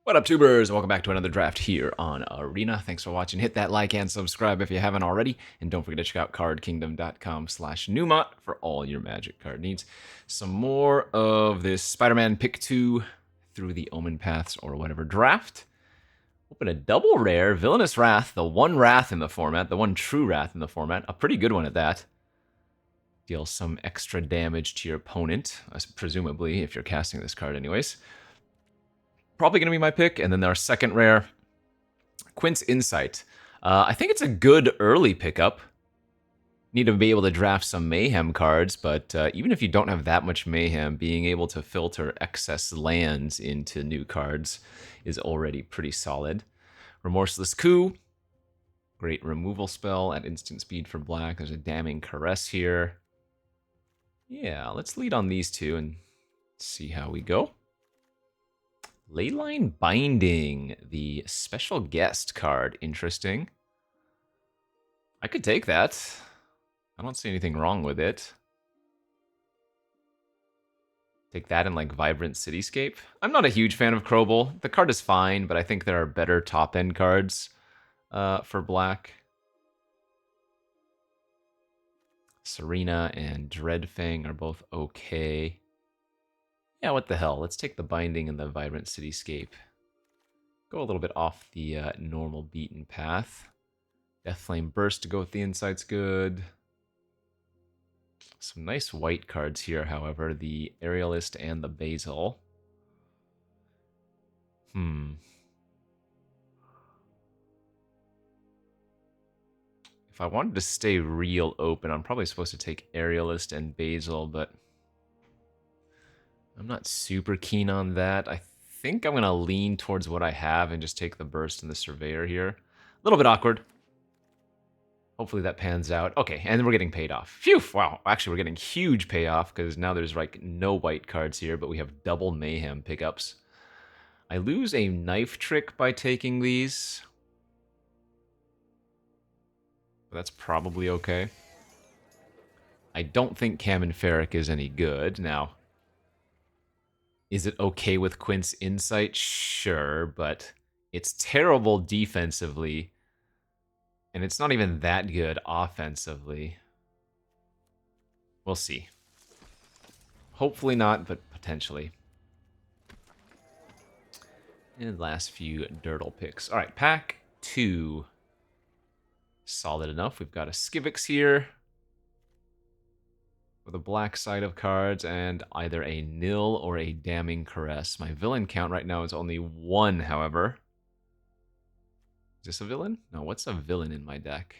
What up, tubers? Welcome back to another draft here on Arena. Thanks for watching. Hit that like and subscribe if you haven't already. And don't forget to check out cardkingdom.com/Numot for all your Magic card needs. Some more of this Spider-Man Pick 2 through the Omenpaths or whatever draft. Open a double rare, Villainous Wrath, the one Wrath in the format, the one true Wrath in the format. A pretty good one at that. Deal some extra damage to your opponent, presumably, if you're casting this card anyways. Probably going to be my pick. And then our second rare, Quint's Insight. I think it's a good early pickup. Need to be able to draft some Mayhem cards, but even if you don't have that much Mayhem, being able to filter excess lands into new cards is already pretty solid. Remorseless Coup. Great removal spell at instant speed for black. There's a Damning Caress here. Yeah, let's lead on these two and see how we go. Leyline Binding, the special guest card. Interesting. I could take that. I don't see anything wrong with it. Take that in like Vibrant Cityscape. I'm not a huge fan of Krobel. The card is fine, but I think there are better top-end cards for black. Serena and Dreadfang are both okay. Yeah, what the hell? Let's take the Binding and the Vibrant Cityscape. Go a little bit off the normal beaten path. Deathflame Burst to go with the Insight's good. Some nice white cards here, however. The Aerialist and the Basil. If I wanted to stay real open, I'm probably supposed to take Aerialist and Basil, but I'm not super keen on that. I think I'm going to lean towards what I have and just take the Burst and the Surveyor here. A little bit awkward. Hopefully that pans out. Okay, and we're getting paid off. Phew, wow. Actually, we're getting huge payoff because now there's like no white cards here, but we have double Mayhem pickups. I lose a Knife Trick by taking these. But that's probably okay. I don't think Kamen Ferric is any good. Now, is it okay with Quint's Insight? Sure, but it's terrible defensively, and it's not even that good offensively. We'll see. Hopefully not, but potentially. And last few Dirtle picks. All right, pack 2. Solid enough. We've got a Skivix here with a black side of cards and either a Nil or a Damning Caress. My villain count right now is only 1, however. Is this a villain? No, what's a villain in my deck?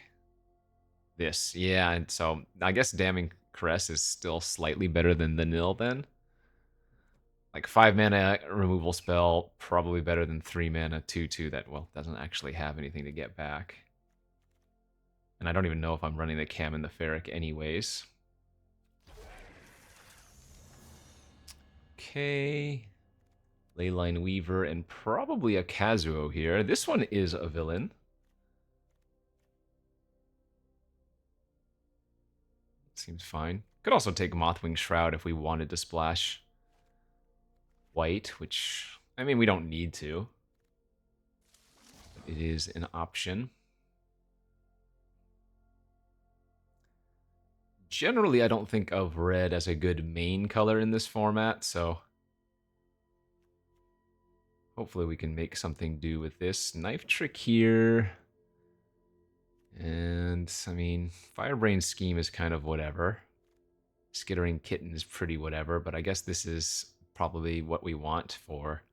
This, yeah, and so I guess Damning Caress is still slightly better than the Nil then. Like 5 mana removal spell, probably better than 3 mana 2/2 that, well, doesn't actually have anything to get back. And I don't even know if I'm running the Cam and the Ferric anyways. Okay. Leyline Weaver and probably a Kazuo here. This one is a villain. Seems fine. Could also take Mothwing Shroud if we wanted to splash white, which, I mean, we don't need to. But it is an option. Generally, I don't think of red as a good main color in this format, so hopefully we can make something do with this. Knife Trick here. And, I mean, Firebrain Scheme is kind of whatever. Skittering Kitten is pretty whatever, but I guess this is probably what we want for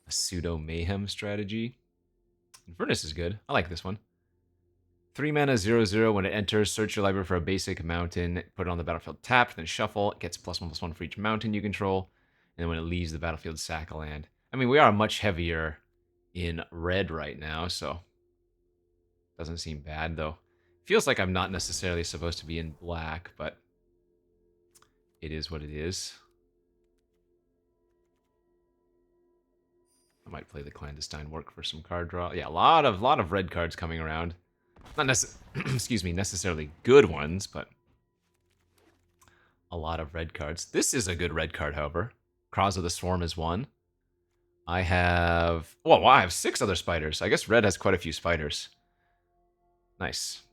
a pseudo-mayhem strategy. Infernus is good. I like this one. 3 mana, 0/0. When it enters, search your library for a basic mountain, put it on the battlefield tapped, then shuffle. It gets +1/+1 for each mountain you control. And then when it leaves the battlefield, sack a land. I mean, we are much heavier in red right now, so doesn't seem bad, though. Feels like I'm not necessarily supposed to be in black, but it is what it is. I might play the Clandestine Work for some card draw. Yeah, a lot of red cards coming around. Not necessarily good ones, but a lot of red cards. This is a good red card, however. Cross of the Swarm is 1. I have... Well, wow, I have 6 other spiders. I guess red has quite a few spiders. Nice.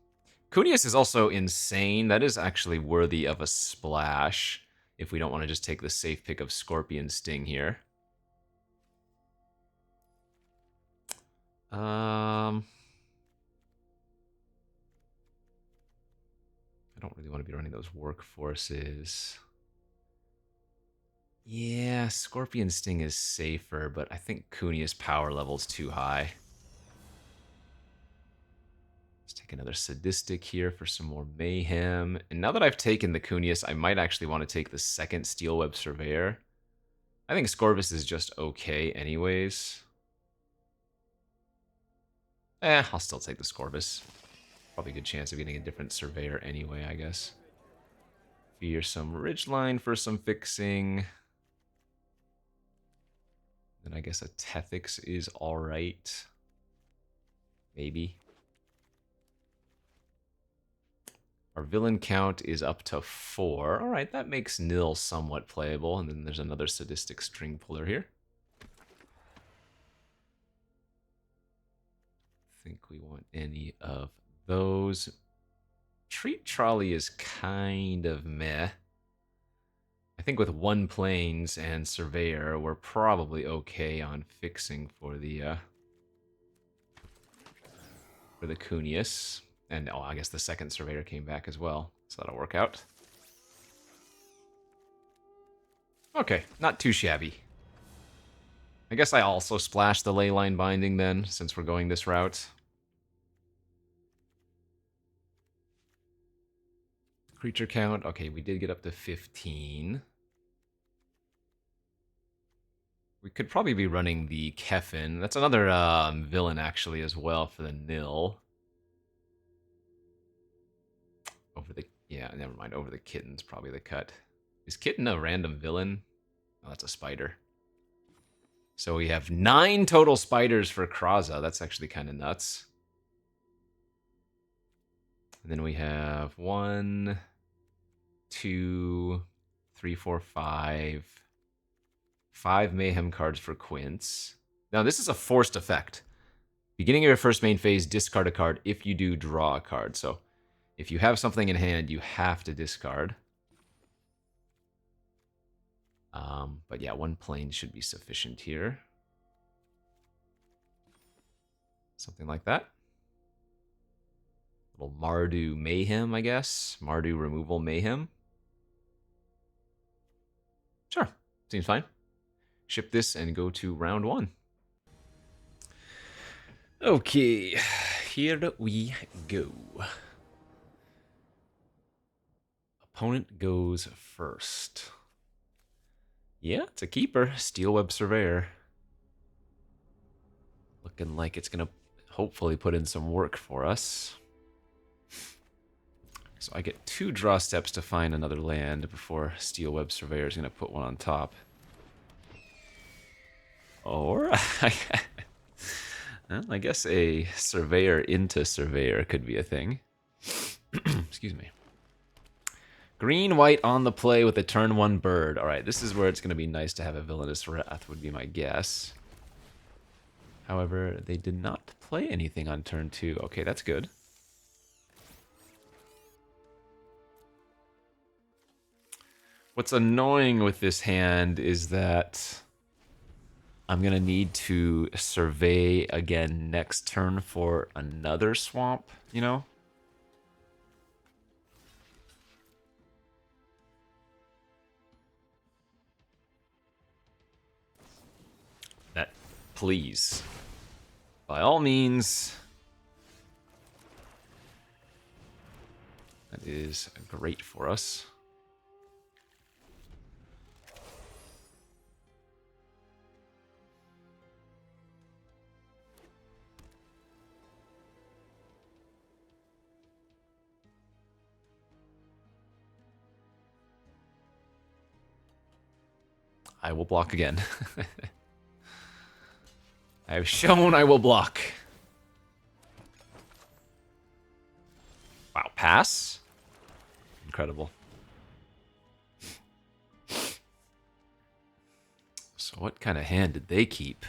Kunius is also insane. That is actually worthy of a splash if we don't want to just take the safe pick of Scorpion Sting here. I don't really want to be running those workforces. Yeah, Scorpion Sting is safer, but I think Kunius power level's too high. Let's take another Sadistic here for some more mayhem. And now that I've taken the Kunius, I might actually want to take the second Steelweb Surveyor. I think Scorvus is just okay anyways. I'll still take the Scorvus. Probably a good chance of getting a different Surveyor anyway, I guess. Fear some Ridgeline for some fixing. Then I guess a Tethix is alright. Maybe. Our villain count is up to 4. Alright, that makes Nil somewhat playable. And then there's another Sadistic String Puller here. Think we want any of those. Treat Trolley is kind of meh. I think with 1 Plains and Surveyor, we're probably okay on fixing for the Kunius. And I guess the second Surveyor came back as well, so that'll work out. Okay, not too shabby. I guess I also splash the Leyline Binding then, since we're going this route. Creature count, okay, we did get up to 15. We could probably be running the Kefin. That's another villain, actually, as well, for the Nil. Over the... Yeah, never mind. Over the Kitten's probably the cut. Is Kitten a random villain? Oh, that's a spider. So we have 9 total spiders for Kraza. That's actually kind of nuts. And then we have 1, 2, 3, 4, 5... 5 Mayhem cards for Quince. Now, this is a forced effect. Beginning of your first main phase, discard a card. If you do, draw a card. So, if you have something in hand, you have to discard. But yeah, 1 Plain should be sufficient here. Something like that. Little Mardu Mayhem, I guess. Mardu Removal Mayhem. Sure, seems fine. Ship this and go to round 1. Okay, here we go. Opponent goes first. Yeah, it's a keeper. Steelweb Surveyor. Looking like it's going to hopefully put in some work for us. So I get 2 draw steps to find another land before Steelweb Surveyor is going to put one on top. Or, well, I guess a Surveyor into Surveyor could be a thing. Excuse me. Green, white on the play with a turn 1 bird. Alright, this is where it's going to be nice to have a Villainous Wrath, would be my guess. However, they did not play anything on turn 2. Okay, that's good. What's annoying with this hand is that I'm going to need to survey again next turn for another swamp, you know? That, please. By all means. That is great for us. I will block again. I have shown I will block. Wow, pass? Incredible. So What kind of hand did they keep?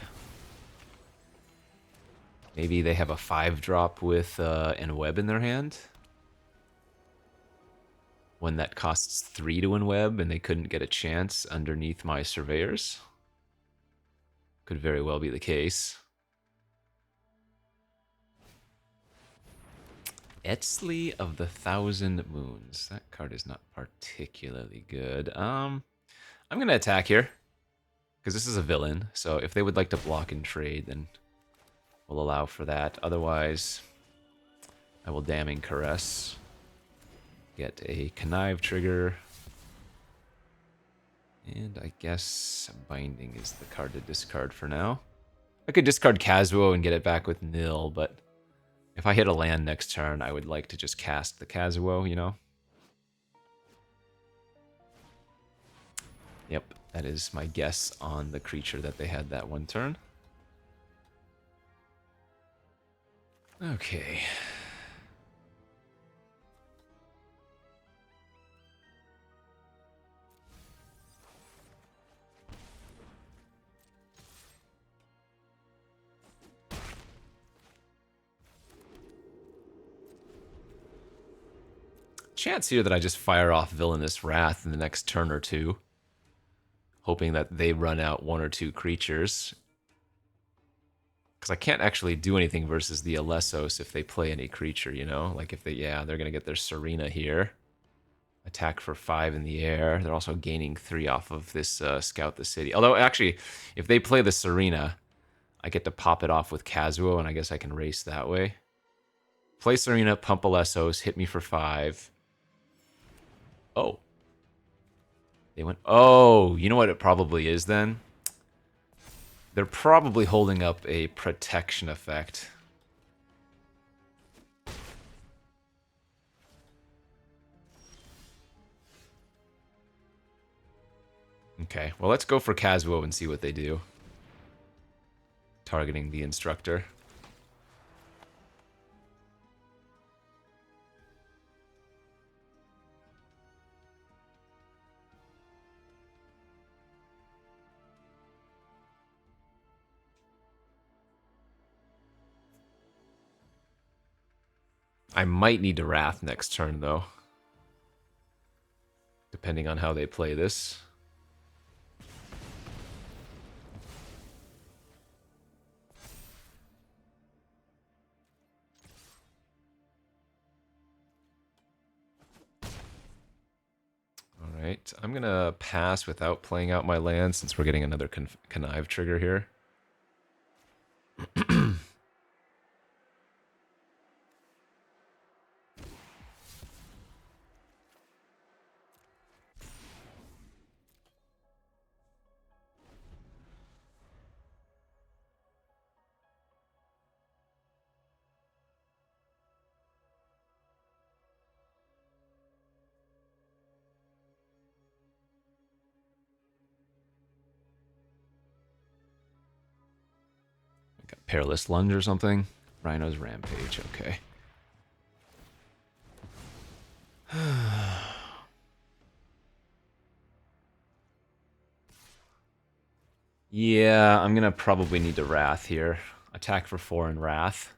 Maybe they have a 5-drop with an web in their hand? One that costs 3 to web and they couldn't get a chance underneath my surveyors? Could very well be the case. Etzli of the Thousand Moons. That card is not particularly good. I'm going to attack here. Because this is a villain, so if they would like to block and trade, then we'll allow for that. Otherwise, I will Damning Caress. Get a Connive trigger. And I guess Binding is the card to discard for now. I could discard Kazuo and get it back with nil, but if I hit a land next turn, I would like to just cast the Kazuo, you know? Yep, that is my guess on the creature that they had that one turn. Okay. Chance here that I just fire off Villainous Wrath in the next turn or two, hoping that they run out 1 or 2 creatures. Because I can't actually do anything versus the Alessos if they play any creature, you know? Like if they, yeah, they're going to get their Serena here. Attack for 5 in the air. They're also gaining 3 off of this Scout the City. Although, actually, if they play the Serena, I get to pop it off with Kazuo, and I guess I can race that way. Play Serena, pump Alessos, hit me for 5. Oh. They went, oh, you know what it probably is then? They're probably holding up a protection effect. Okay, well, let's go for Kazuo and see what they do. Targeting the instructor. I might need to Wrath next turn, though. Depending on how they play this. Alright, I'm gonna pass without playing out my land since we're getting another Connive trigger here. Got Perilous Lunge or something. Rhino's Rampage, okay. Yeah, I'm gonna probably need to Wrath here. Attack for 4 and Wrath.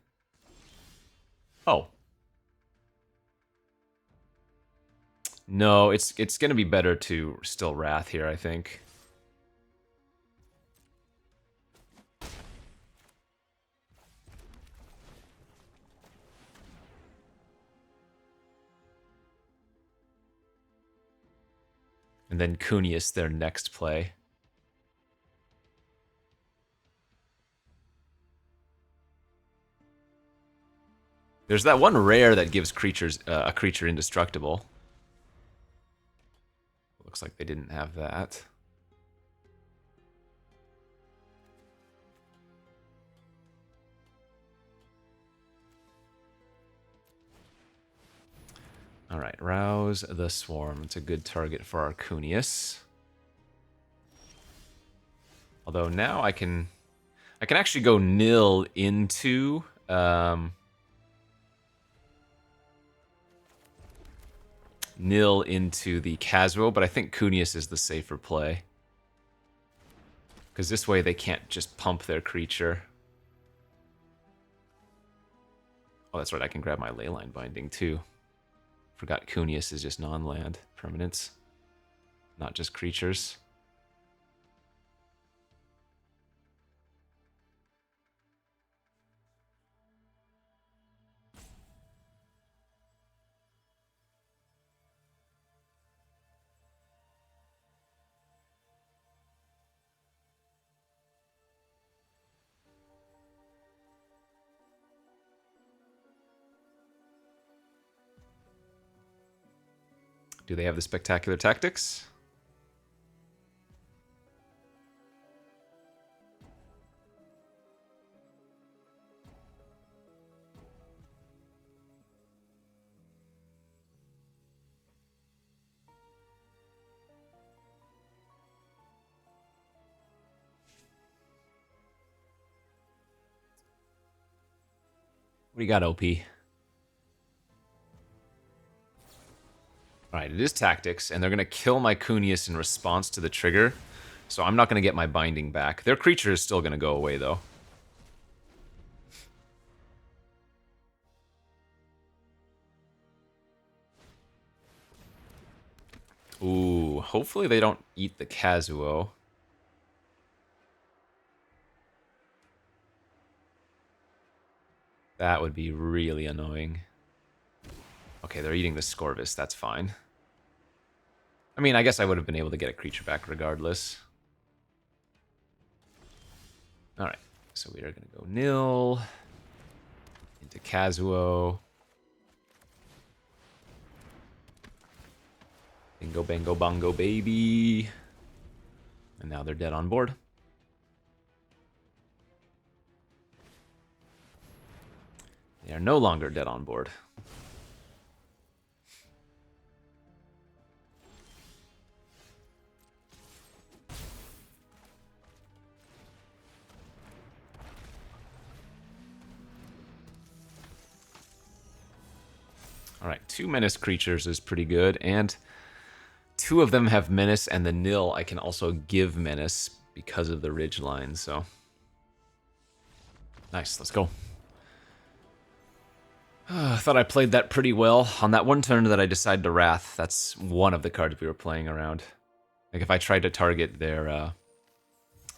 Oh. No, it's gonna be better to still Wrath here, I think. And then Cunius their next play. There's that one rare that gives creatures a creature indestructible. Looks like they didn't have that. Alright, Rouse the Swarm. It's a good target for our Cunius. Although now I can actually go nil into the Kazuo, but I think Cunius is the safer play. Because this way they can't just pump their creature. Oh, that's right, I can grab my Leyline Binding too. Forgot Kunius is just non-land permanents, not just creatures. Do they have the spectacular tactics? What do you got, OP? Alright, it is tactics, and they're going to kill my Kunius in response to the trigger, so I'm not going to get my binding back. Their creature is still going to go away, though. Ooh, hopefully they don't eat the Kazuo. That would be really annoying. Okay, they're eating the Scorvus, that's fine. I mean, I guess I would have been able to get a creature back regardless. Alright, so we are going to go nil into Kazuo. Bingo, bango, bongo, baby. And now they're dead on board. They are no longer dead on board. Alright, 2 menace creatures is pretty good, and 2 of them have menace, and the nil I can also give menace because of the ridgeline, so... Nice, let's go. I thought I played that pretty well. On that one turn that I decided to Wrath, that's one of the cards we were playing around. Like, if I tried to target their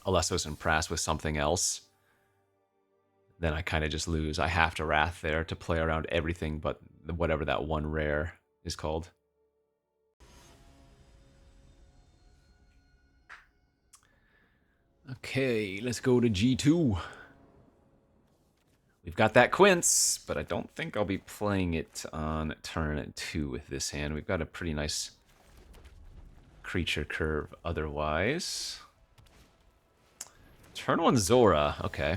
Alessos and Prass with something else, then I kind of just lose. I have to Wrath there to play around everything but whatever that one rare is called. Okay, let's go to G2. We've got that Quince, but I don't think I'll be playing it on turn 2 with this hand. We've got a pretty nice creature curve otherwise. Turn 1 Zora, okay.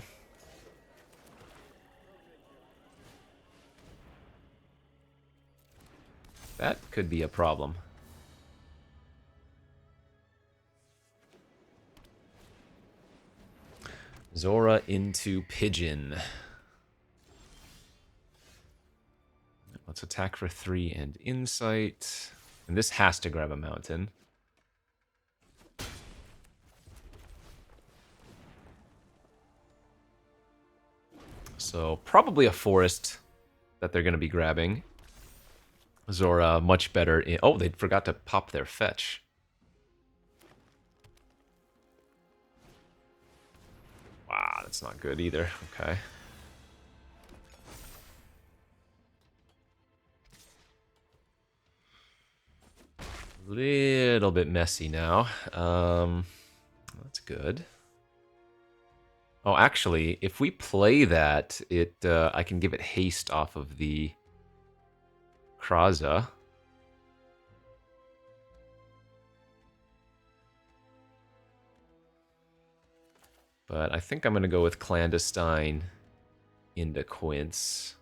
That could be a problem. Zora into Pigeon. Let's attack for 3 and Insight. And this has to grab a mountain. So probably a forest that they're going to be grabbing. Zora much better in... Oh, they forgot to pop their fetch. Wow, that's not good either. Okay. Little bit messy now. That's good. Oh, actually, if we play that, I can give it haste off of the Kraza. But I think I'm going to go with Clandestine into Quince.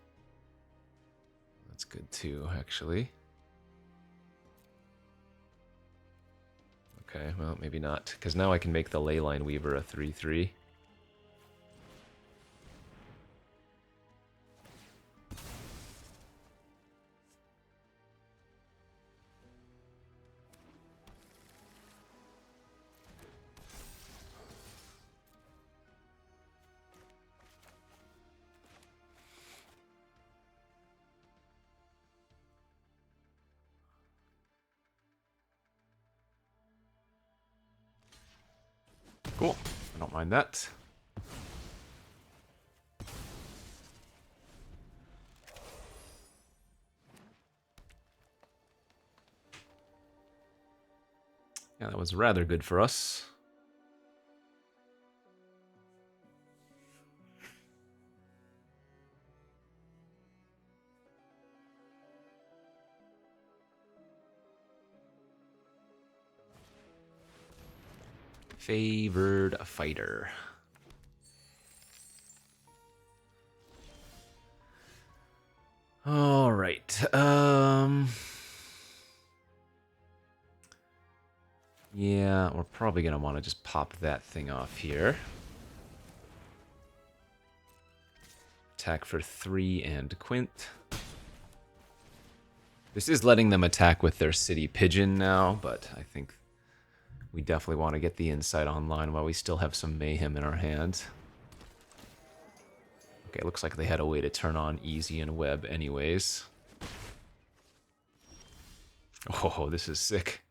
That's good too, actually. Okay, well, maybe not, because now I can make the Leyline Weaver a 3/3. Cool. I don't mind that. Yeah, that was rather good for us. Favored fighter. All right. Yeah, we're probably gonna want to just pop that thing off here. Attack for 3 and Quint. This is letting them attack with their city pigeon now, but I think we definitely want to get the insight online while we still have some mayhem in our hands. Okay, looks like they had a way to turn on easy and web anyways. Oh, this is sick.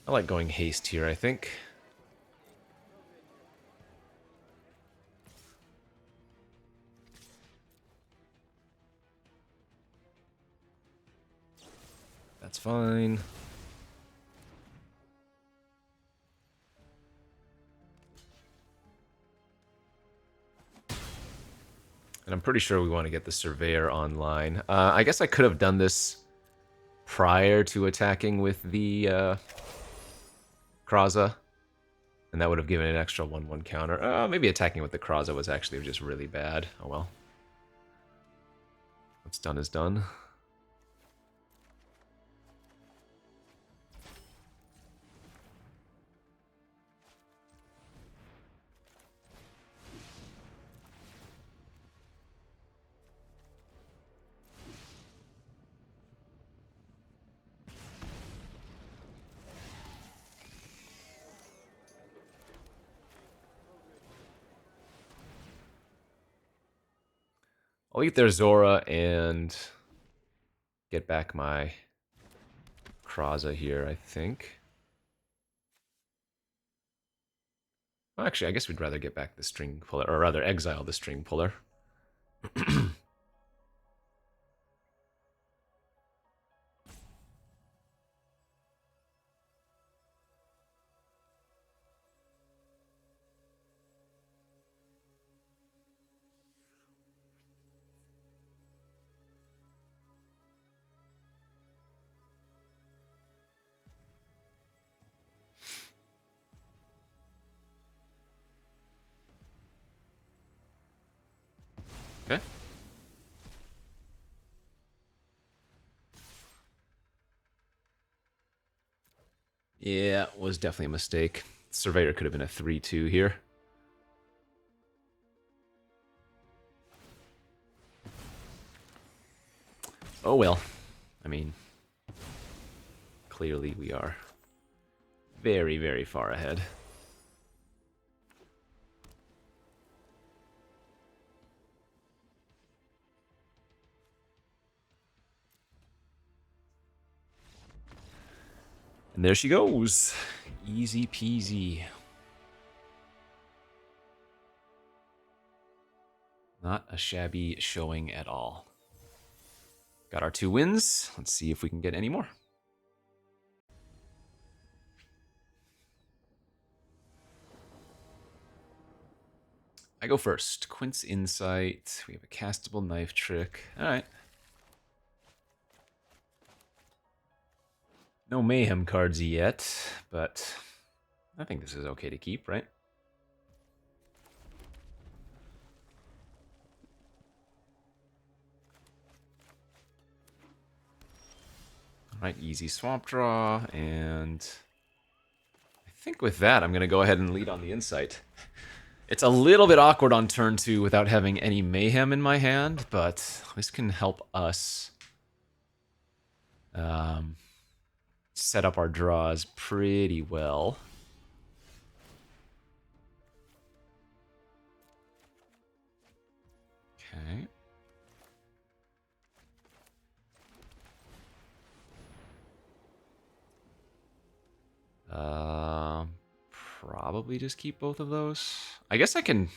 I like going haste here, I think. That's fine. And I'm pretty sure we want to get the Surveyor online. I guess I could have done this prior to attacking with the Kraza. And that would have given an extra 1/1 counter. Maybe attacking with the Kraza was actually just really bad. Oh well. What's done is done. I'll eat their Zora and get back my Kraza here, I think. Well, actually, I guess we'd rather get back the string puller, or rather exile the string puller. Okay. Yeah, it was definitely a mistake. Surveyor could have been a 3/2 here. Oh well. I mean, clearly we are very, very far ahead. And there she goes. Easy peasy. Not a shabby showing at all. Got our 2 wins. Let's see if we can get any more. I go first. Quint's Insight. We have a castable knife trick. Alright. No mayhem cards yet, but I think this is okay to keep, right? Alright, easy swamp draw, and I think with that I'm going to go ahead and lead on the Insight. It's a little bit awkward on turn 2 without having any mayhem in my hand, but this can help us set up our draws pretty well. Okay. Probably just keep both of those. I guess I can...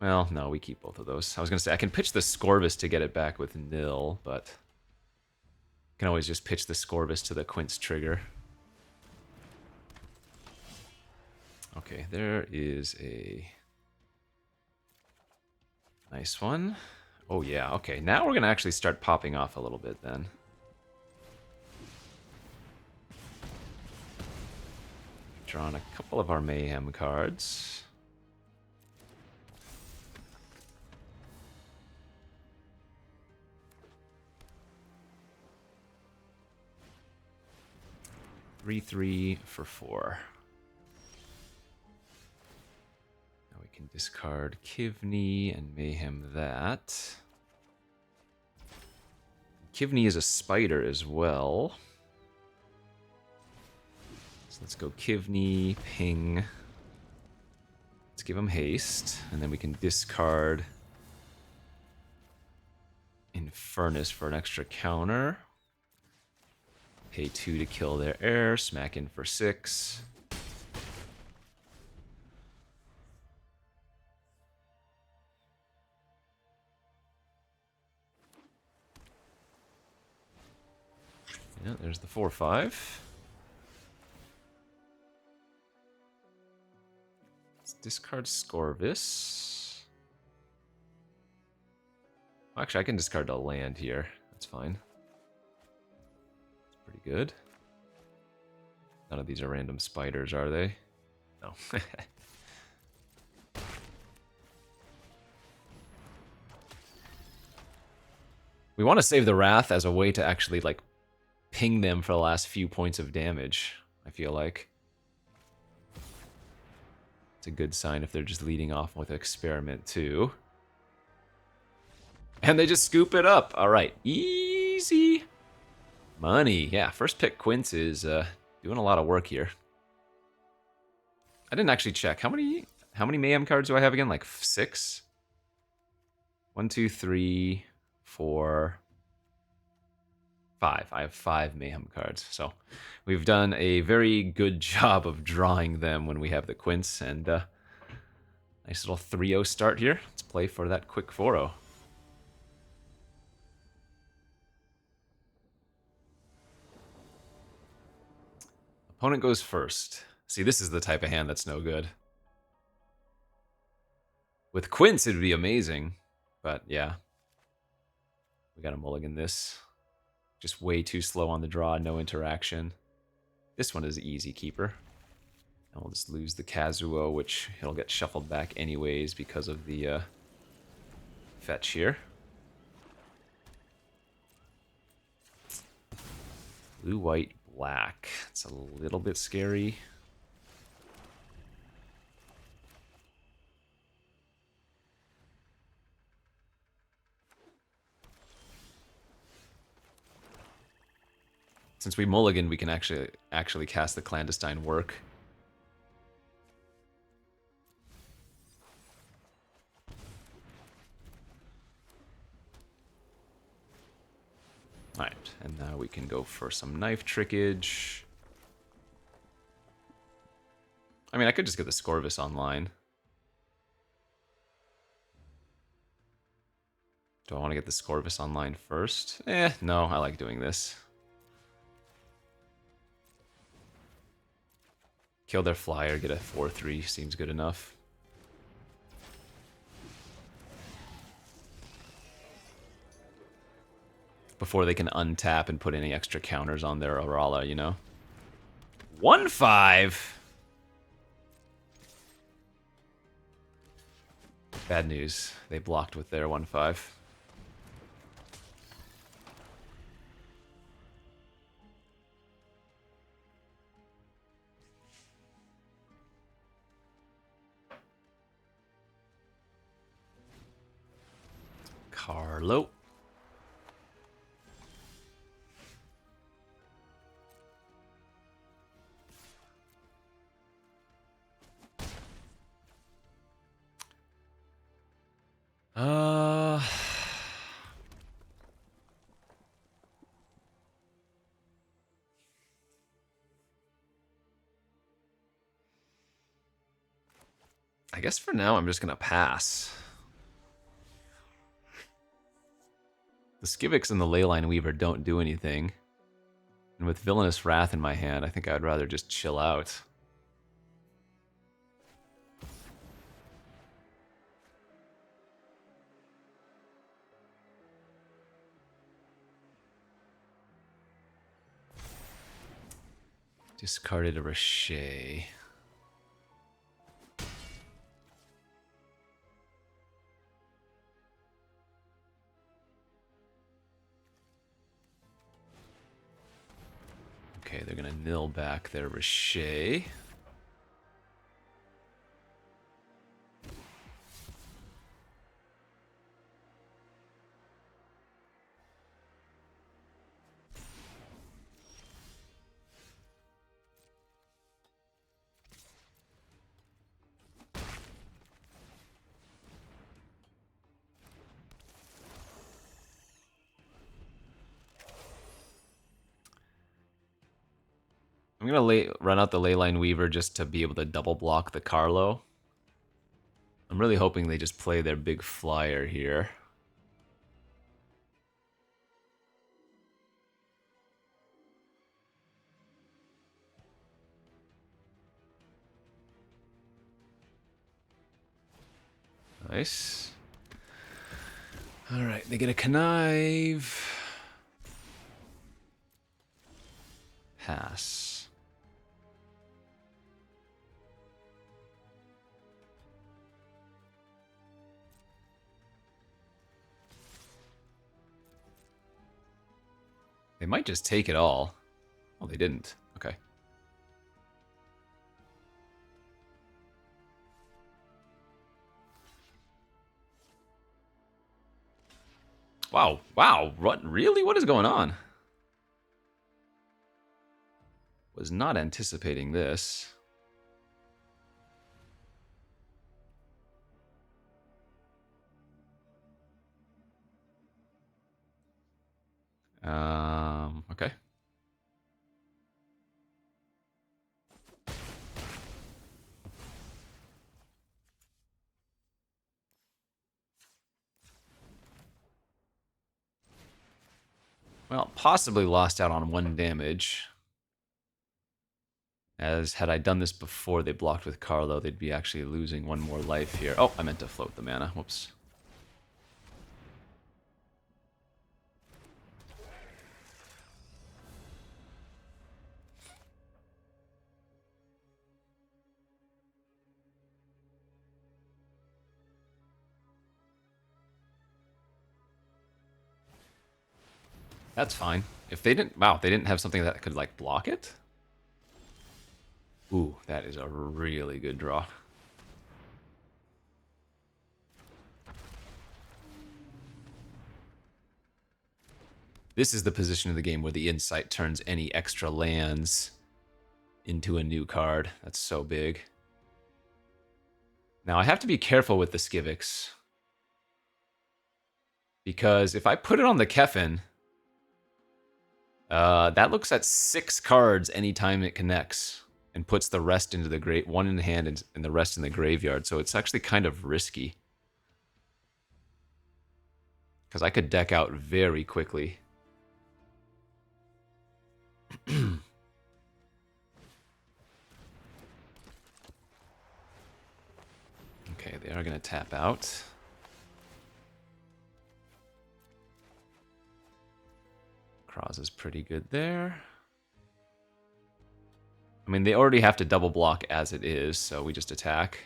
Well, no, we keep both of those. I was going to say, I can pitch the Scorvus to get it back with nil, but... I can always just pitch the Scorvus to the Quince trigger. Okay, there is a... nice one. Oh yeah, okay. Now we're going to actually start popping off a little bit then. Drawn a couple of our Mayhem cards. Three for 4. Now we can discard Kivney and Mayhem that. Kivney is a spider as well. So let's go Kivney, ping. Let's give him haste, and then we can discard Infernus for an extra counter. Pay 2 to kill their heir, smack in for 6. Yeah, there's the 4/5. Let's discard Scorvus. Actually, I can discard a land here. That's fine. It's pretty good. None of these are random spiders, are they? No. We want to save the Wrath as a way to actually, like, ping them for the last few points of damage, I feel like. It's a good sign if they're just leading off with Experiment, too. And they just scoop it up. All right, easy money. Yeah, first pick Quince is doing a lot of work here. I didn't actually check. How many Mayhem cards do I have again? Like 6? 1, 2, 3, 4, 5. I have 5 Mayhem cards. So we've done a very good job of drawing them when we have the Quince. And nice little 3-0 start here. Let's play for that quick 4-0. Opponent goes first. See, this is the type of hand that's no good. With Quince, it'd be amazing. But yeah. We gotta mulligan this. Just way too slow on the draw, no interaction. This one is easy keeper. And we'll just lose the Kazuo, which it'll get shuffled back anyways because of the fetch here. Blue, white, black. It's a little bit scary. Since we mulligan, we can actually cast the Clandestine Work. Alright, and now we can go for some knife trickage. I mean, I could just get the Scorvus online. Do I want to get the Scorvus online first? No, I like doing this. Kill their flyer, get a 4/3, seems good enough. Before they can untap and put any extra counters on their Orala, you know? 1/5! Bad news. They blocked with their 1/5. Carlo. I guess for now I'm just gonna pass. The Skivix and the Leyline Weaver don't do anything. And with Villainous Wrath in my hand, I think I'd rather just chill out. Discarded a Richet. Okay, they're gonna nil back their Richet. I'm gonna run out the Leyline Weaver just to be able to double block the Carlo. I'm really hoping they just play their big flyer here. Nice. Alright, they get a Connive. Pass. They might just take it all. Oh, they didn't. Okay. Wow. Wow. What? Really? What is going on? Was not anticipating this. Okay. Well, possibly lost out on 1 damage. As had I done this before they blocked with Carlo, they'd be actually losing 1 more life here. Oh, I meant to float the mana. Whoops. That's fine. If they didn't... Wow, they didn't have something that could, like, block it? Ooh, that is a really good draw. This is the position of the game where the Insight turns any extra lands into a new card. That's so big. Now, I have to be careful with the Skivix. Because if I put it on the Kefin, that looks at 6 cards anytime it connects. And puts the rest into the 1 in the hand and the rest in the graveyard. So it's actually kind of risky. Because I could deck out very quickly. Okay, they are going to tap out. Cross is pretty good there. I mean, they already have to double block as it is, so we just attack.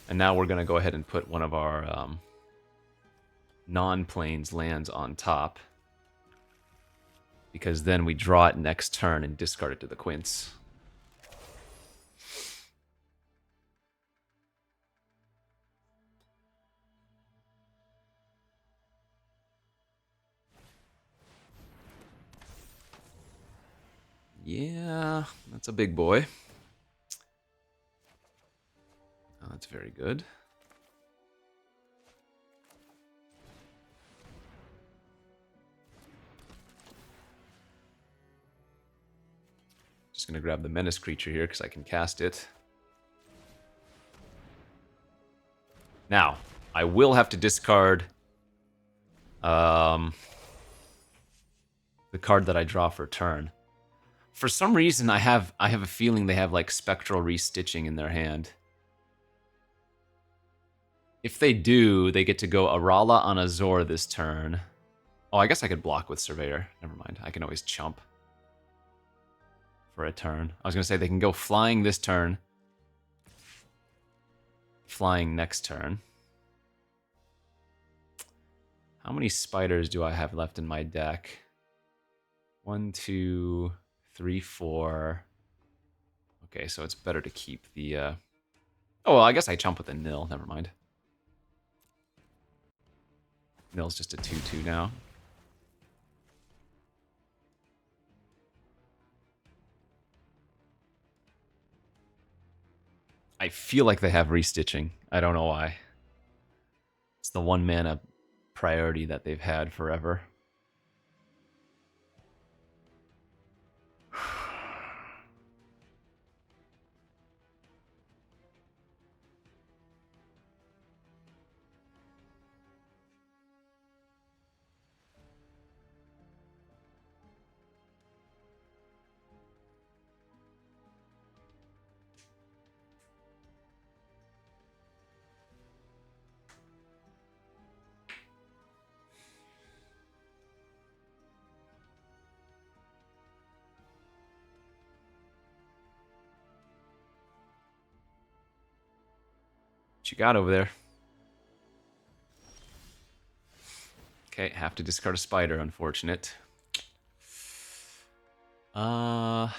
And now we're going to go ahead and put one of our non-plains lands on top. Because then we draw it next turn and discard it to the Quince. Yeah, that's a big boy. Oh, that's very good. Just gonna grab the menace creature here because I can cast it. Now, I will have to discard the card that I draw for turn. For some reason, I have a feeling they have like spectral restitching in their hand. If they do, they get to go Arala on Azor this turn. Oh, I guess I could block with Surveyor. Never mind. I can always chump for a turn. I was going to say they can go flying this turn. Flying next turn. How many spiders do I have left in my deck? 1, 2, 3, 4. Okay, so it's better to keep the... Oh, well, I guess I chump with a nil. Never mind. Nil's just a 2-2 now. I feel like they have restitching. I don't know why. It's the 1 mana priority that they've had forever. What you got over there? Okay, have to discard a spider, unfortunate. Alright,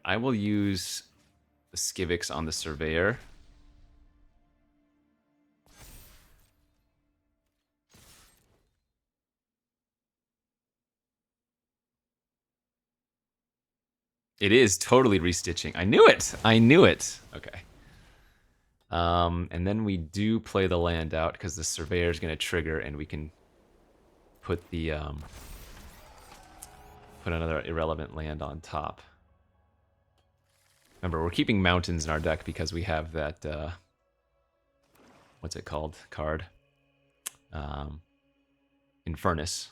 I will use the Skivix on the Surveyor. It is totally restitching. I knew it! I knew it! Okay. And then we do play the land out because the Surveyor is going to trigger and we can put the put another irrelevant land on top. Remember, we're keeping mountains in our deck because we have that what's it called? Card. Infernus.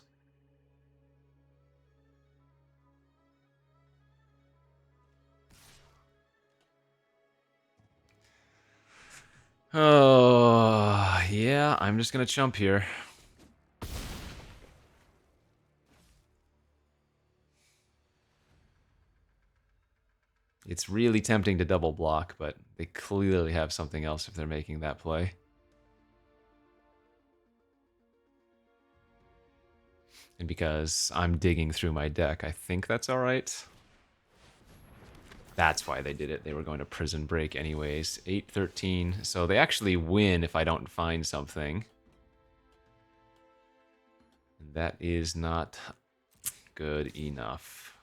Oh, yeah, I'm just gonna chump here. It's really tempting to double block, but they clearly have something else if they're making that play. And because I'm digging through my deck, I think that's alright. That's why they did it. They were going to prison break anyways. 8-13. So they actually win if I don't find something. And that is not good enough.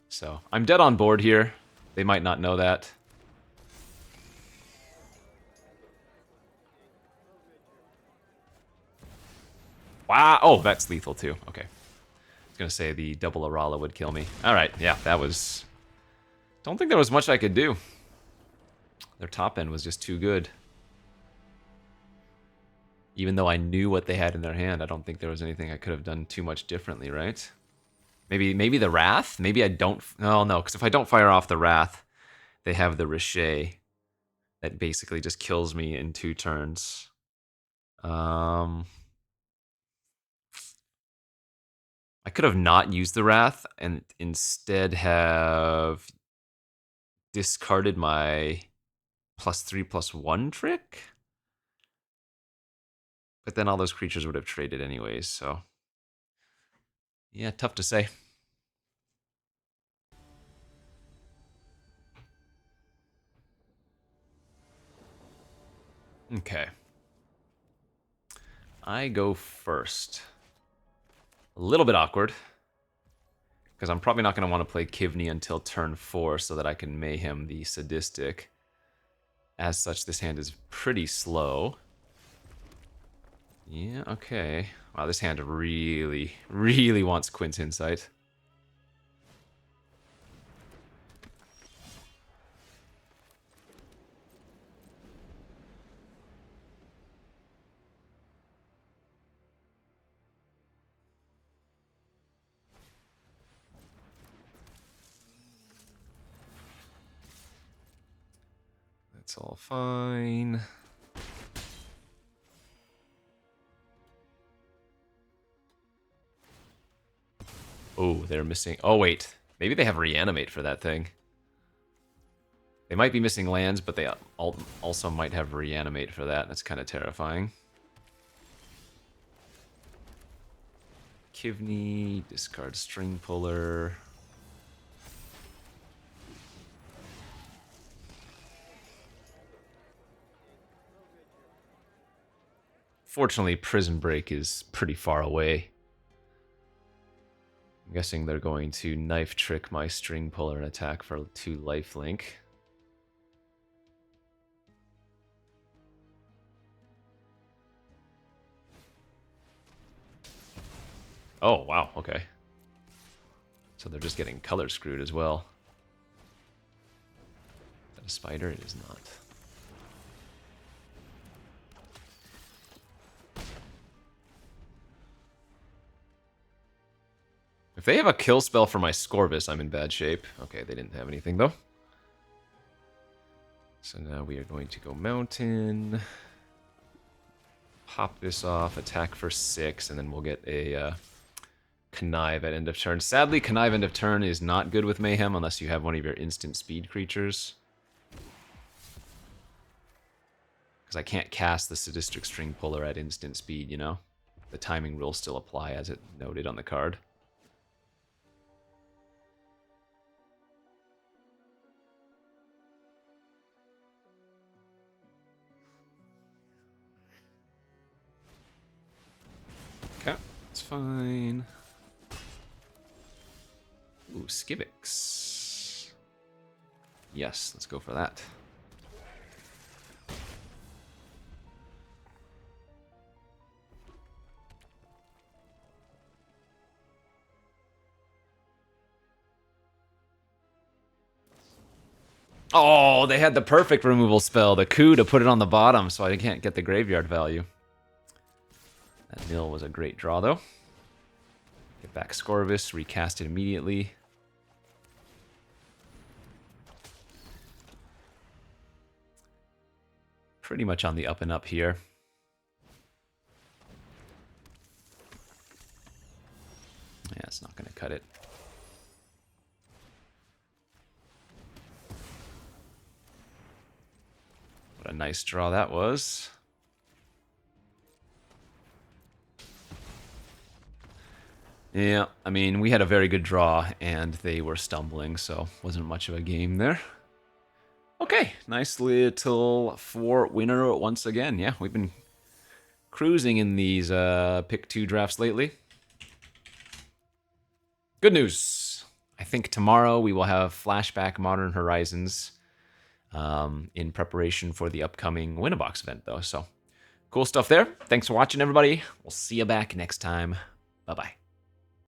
So I'm dead on board here. They might not know that. Wow. Oh, that's lethal too. Okay. I was going to say the double Arala would kill me. All right. Yeah, that was... Don't think there was much I could do. Their top end was just too good. Even though I knew what they had in their hand, I don't think there was anything I could have done too much differently, right? Maybe the Wrath? Maybe I don't... Oh, no, because if I don't fire off the Wrath, they have the Riche that basically just kills me in 2 turns. I could have not used the Wrath and instead have discarded my +3/+1 trick. But then all those creatures would have traded anyways, so... Yeah, tough to say. Okay. I go first. A little bit awkward, because I'm probably not going to want to play Kivney until turn 4 so that I can Mayhem the Sadistic. As such, this hand is pretty slow. Yeah, okay. Wow, this hand really, really wants Quint's Insight. That's all fine. Oh, they're missing... Oh, wait. Maybe they have Reanimate for that thing. They might be missing lands, but they also might have Reanimate for that. That's kind of terrifying. Kivney, discard String Puller. Fortunately, Prison Break is pretty far away. I'm guessing they're going to Knife Trick my String Puller and attack for 2 lifelink. Oh, wow, okay. So they're just getting color screwed as well. Is that a spider? It is not. If they have a kill spell for my Scorvus, I'm in bad shape. Okay, they didn't have anything, though. So now we are going to go Mountain. Pop this off, attack for 6, and then we'll get a Connive at end of turn. Sadly, Connive end of turn is not good with Mayhem unless you have one of your instant speed creatures. Because I can't cast the Sadistic String Puller at instant speed, you know? The timing rules still apply as it noted on the card. Okay, it's fine. Ooh, Skivix. Yes, let's go for that. Oh, they had the perfect removal spell, the coup, to put it on the bottom, so I can't get the graveyard value. That mill was a great draw, though. Get back Scorvus, recast it immediately. Pretty much on the up and up here. Yeah, it's not going to cut it. What a nice draw that was. Yeah, I mean, we had a very good draw, and they were stumbling, so wasn't much of a game there. Okay, nice little 4 winner once again. Yeah, we've been cruising in these pick 2 drafts lately. Good news. I think tomorrow we will have Flashback Modern Horizons in preparation for the upcoming Win-A-Box event, though. So, cool stuff there. Thanks for watching, everybody. We'll see you back next time. Bye-bye.